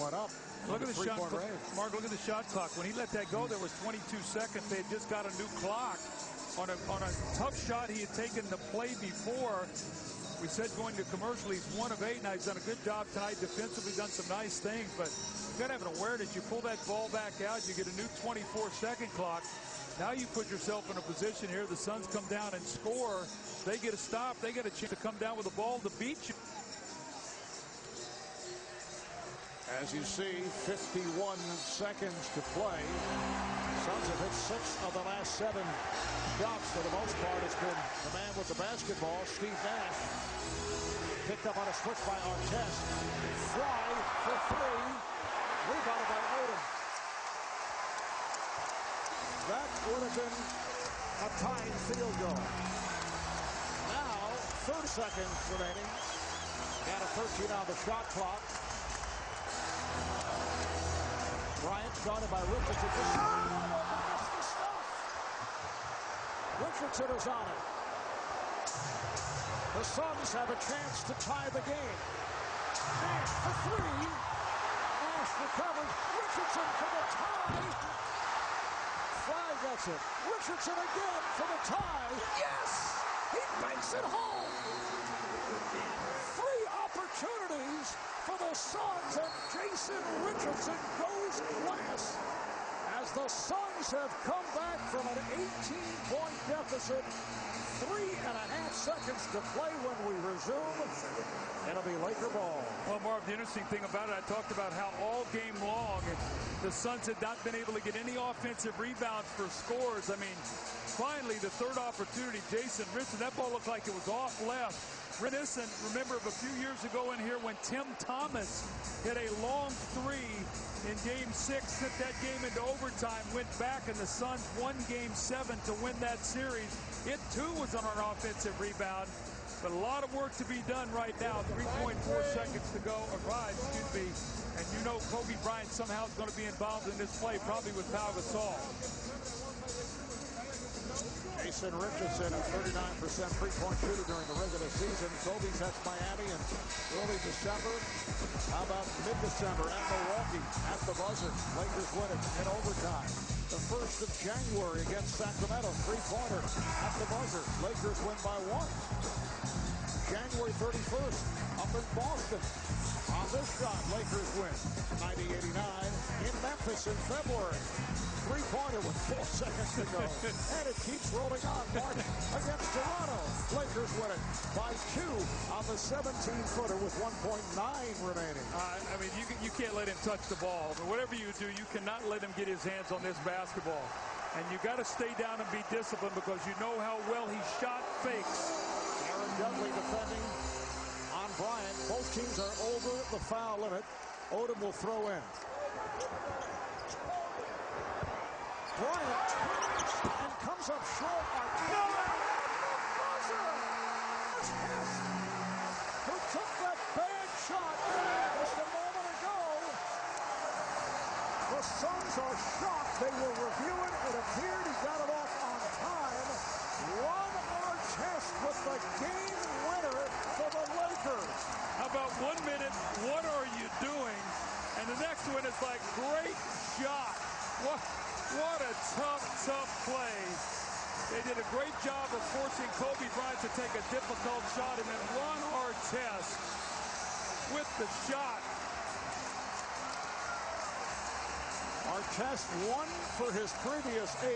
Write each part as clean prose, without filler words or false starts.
went up. Look at the shot, range. Mark. Look at the shot clock. When he let that go, there was 22 seconds. They had just got a new clock on a tough shot he had taken the play before. We said going to commercial, he's 1 of 8. Now he's done a good job tonight defensively, done some nice things, but you've got to have an awareness. You pull that ball back out, you get a new 24-second clock. Now you put yourself in a position here. The Suns come down and score. They get a stop. They get a chance to come down with the ball to beat you. As you see, 51 seconds to play. Suns have hit 6 of the last 7 shots. For the most part, it's been the man with the basketball, Steve Nash. Picked up on a switch by Artest. Fly for 3. Rebounded by Odom. That would have been a tying field goal. Now, 30 seconds remaining. Got a 13 on the shot clock. Bryant guarded by Richardson. Missed the stuff. Richardson is on it. The Suns have a chance to tie the game. Nash for 3. Nash recovers. Richardson for the tie. Fly gets it. Richardson again for the tie. Yes! He banks it home. 3 opportunities for the Suns, and Jason Richardson goes last. As the Suns have come back from an 18-point deficit, 3.5 seconds to play when we resume. It'll be Laker ball. Well, Marv, the interesting thing about it, I talked about how all game long the Suns had not been able to get any offensive rebounds for scores. I mean, finally, the third opportunity, Jason Richardson, that ball looked like it was off left. Reminiscent, remember of a few years ago in here when Tim Thomas hit a long 3 in Game 6, sent that game into overtime, went back, and the Suns won Game 7 to win that series. It, too, was on an offensive rebound. But a lot of work to be done right now. 3.4 seconds to go. Arrive, excuse me. And you know Kobe Bryant somehow is going to be involved in this play, probably with Pau Gasol. Jason Richardson, a 39% three-point shooter during the regular season. Kobe sets Miami in early December. How about mid-December at Milwaukee at the buzzer? Lakers win it in overtime. The 1st of January against Sacramento, three-pointer at the buzzer. Lakers win by 1. January 31st, up in Boston. On this shot, Lakers win 90-89 in Memphis in February. Three-pointer with 4 seconds to go. And it keeps rolling on. Martin against Toronto. Lakers win it by 2 on the 17-footer with 1.9 remaining. I mean, you can't let him touch the ball. But whatever you do, you cannot let him get his hands on this basketball. And you got to stay down and be disciplined because you know how well he shot fakes. Aaron Dudley defending on Bryant. Both teams are over the foul limit. Odom will throw in. Bryant turns and comes up short. Who took that bad shot just a moment ago. The Suns are shocked. They will review it. It appeared he got it off on time. Ron Artest with the game winner for the Lakers. How about 1 minute, what are you doing? And the next one is like, great shot. What a tough play. They did a great job of forcing Kobe Bryant to take a difficult shot, and then Ron Artest with the shot. Artest 1 for his previous 8,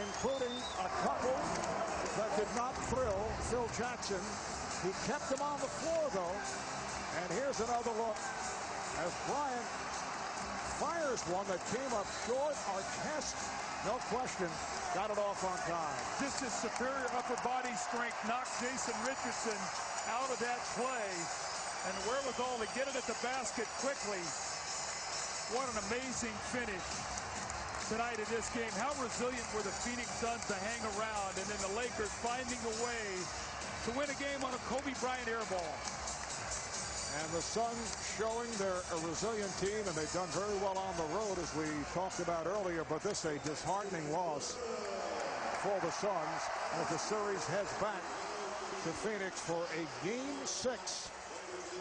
including a couple that did not thrill Phil Jackson. He kept him on the floor, though. And here's another look as Bryant fires one that came up short. Artest, no question, got it off on time. Just his superior upper body strength knocked Jason Richardson out of that play. And the wherewithal to get it at the basket quickly. What an amazing finish tonight in this game. How resilient were the Phoenix Suns to hang around, and then the Lakers finding a way to win a game on a Kobe Bryant air ball. And the Suns showing they're a resilient team, and they've done very well on the road, as we talked about earlier. But this is a disheartening loss for the Suns as the series heads back to Phoenix for a Game 6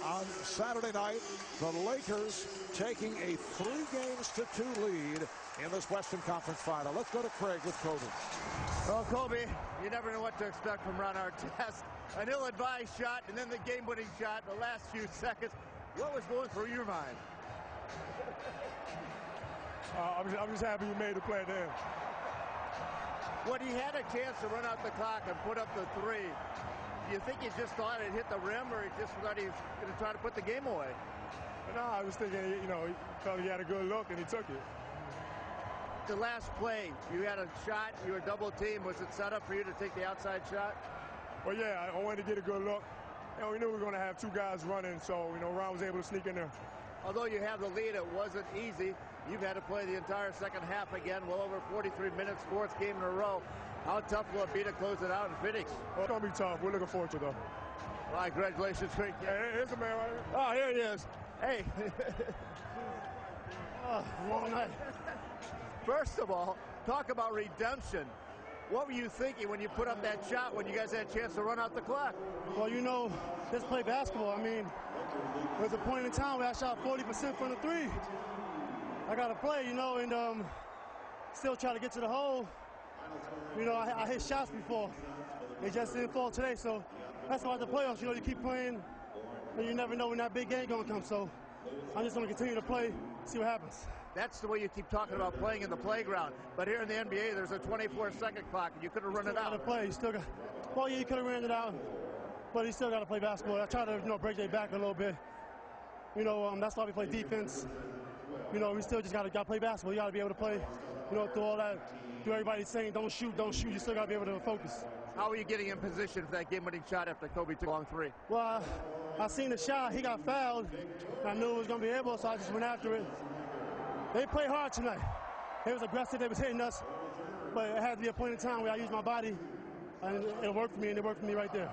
on Saturday night. The Lakers taking a 3-2 lead in this Western Conference final. Let's go to Craig with Kobe. Well, Kobe, you never know what to expect from Ron Artest. An ill-advised shot and then the game-winning shot in the last few seconds. What was going through your mind? I'm just happy you made the play there. When he had a chance to run out the clock and put up the 3, do you think he just thought it hit the rim, or he just thought he was going to try to put the game away? No, I was thinking, you know, he felt he had a good look and he took it. The last play, you had a shot, you were double teamed. Was it set up for you to take the outside shot? Well, yeah, I wanted to get a good look. You know, we knew we were going to have 2 guys running, so, you know, Ron was able to sneak in there. Although you have the lead, it wasn't easy. You've had to play the entire second half again, well over 43 minutes, 4th game in a row. How tough will it be to close it out in Phoenix? Well, it's going to be tough. We're looking forward to it, though. All right, congratulations. Great game. Hey, here's the man right here. Oh, here he is. Hey. Oh, long night. First of all, talk about redemption. What were you thinking when you put up that shot when you guys had a chance to run out the clock? Well, you know, let's play basketball. I mean, there's a point in time where I shot 40% from the 3. I got to play, you know, and still try to get to the hole. You know, I hit shots before. They just didn't fall today, so that's why the playoffs, you know, you keep playing, and you never know when that big game going to come. So I'm just going to continue to play, see what happens. That's the way you keep talking about playing in the playground. But here in the NBA, there's a 24-second clock, and you could have run it out. You got to play. You still got. Well, yeah, you could have ran it out, but you still got to play basketball. I try to, you know, break their back a little bit. You know, that's why we play defense. You know, we still just got to play basketball. You got to be able to play, you know, through all that. Through everybody saying don't shoot, don't shoot. You still got to be able to focus. How are you getting in position for that game-winning shot after Kobe took a long 3? Well, I seen the shot. He got fouled. I knew it was going to be able, so I just went after it. They played hard tonight. They was aggressive. They was hitting us. But it had to be a point in time where I used my body, and it worked for me, and it worked for me right there.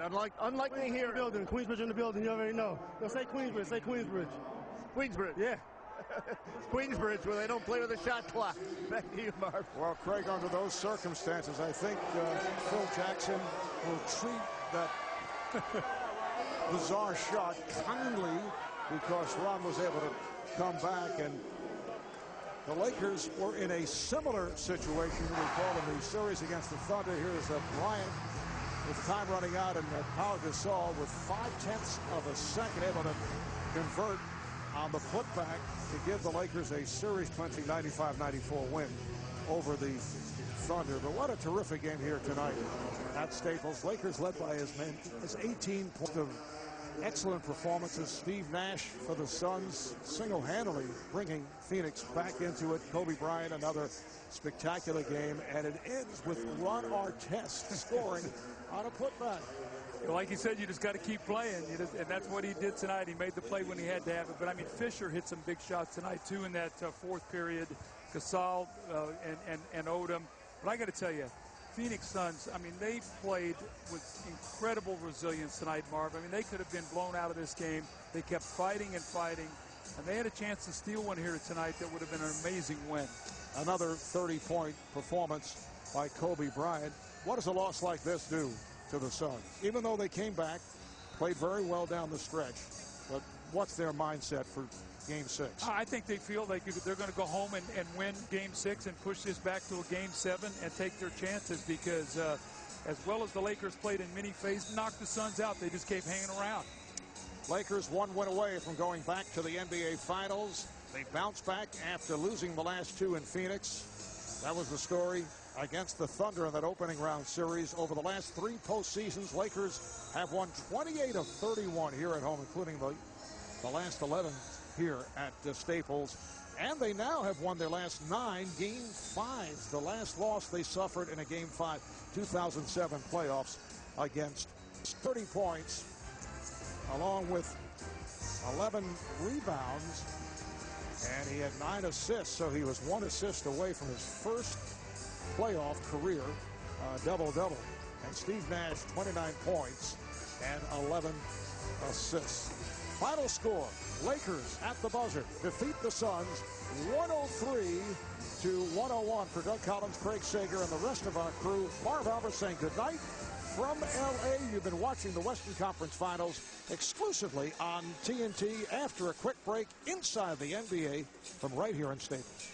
All right, unlike me here. In the building, Queensbridge in the building, you already know. Don't say Queensbridge, say Queensbridge. Queensbridge. Yeah. Queensbridge, where they don't play with a shot clock. Back to you, Marv. Well, Craig, under those circumstances, I think Phil Jackson will treat that bizarre shot kindly because Ron was able to come back, and the Lakers were in a similar situation, you recall, in the series against the Thunder. Here's Bryant with time running out, and Pau Gasol with 0.5 of a second able to convert on the putback to give the Lakers a series-clinching 95-94 win over the Thunder. But what a terrific game here tonight at Staples. Lakers led by as 18 points of excellent performances. Steve Nash for the Suns single-handedly bringing Phoenix back into it. Kobe Bryant, another spectacular game, and it ends with Ron Artest scoring on a putback. Like you said, you just got to keep playing, and that's what he did tonight. He made the play when he had to have it. But, I mean, Fisher hit some big shots tonight, too, in that 4th period. Gasol and Odom. But I got to tell you, Phoenix Suns, I mean, they played with incredible resilience tonight, Marv. I mean, they could have been blown out of this game. They kept fighting and fighting, and they had a chance to steal one here tonight that would have been an amazing win. Another 30-point performance by Kobe Bryant. What does a loss like this do to the Suns? Even though they came back, played very well down the stretch, but what's their mindset for Game 6? I think they feel like they're going to go home and win Game 6 and push this back to a Game 7 and take their chances because as well as the Lakers played in many phases, knocked the Suns out. They just kept hanging around. Lakers 1 win away from going back to the NBA Finals. They bounced back after losing the last 2 in Phoenix. That was the story against the Thunder in that opening round series. Over the last 3 postseasons, Lakers have won 28 of 31 here at home, including the last 11 here at Staples. And they now have won their last 9 Game 5s. The last loss they suffered in a Game 5 2007 playoffs against 30 points, along with 11 rebounds. And he had 9 assists, so he was 1 assist away from his first playoff career double-double. And Steve Nash, 29 points and 11 assists. Final score, Lakers at the buzzer defeat the Suns 103 to 101. For Doug Collins, Craig Sager, and the rest of our crew, Marv Albert saying good night from L.A. You've been watching the Western Conference Finals exclusively on TNT after a quick break inside the NBA from right here in Staples.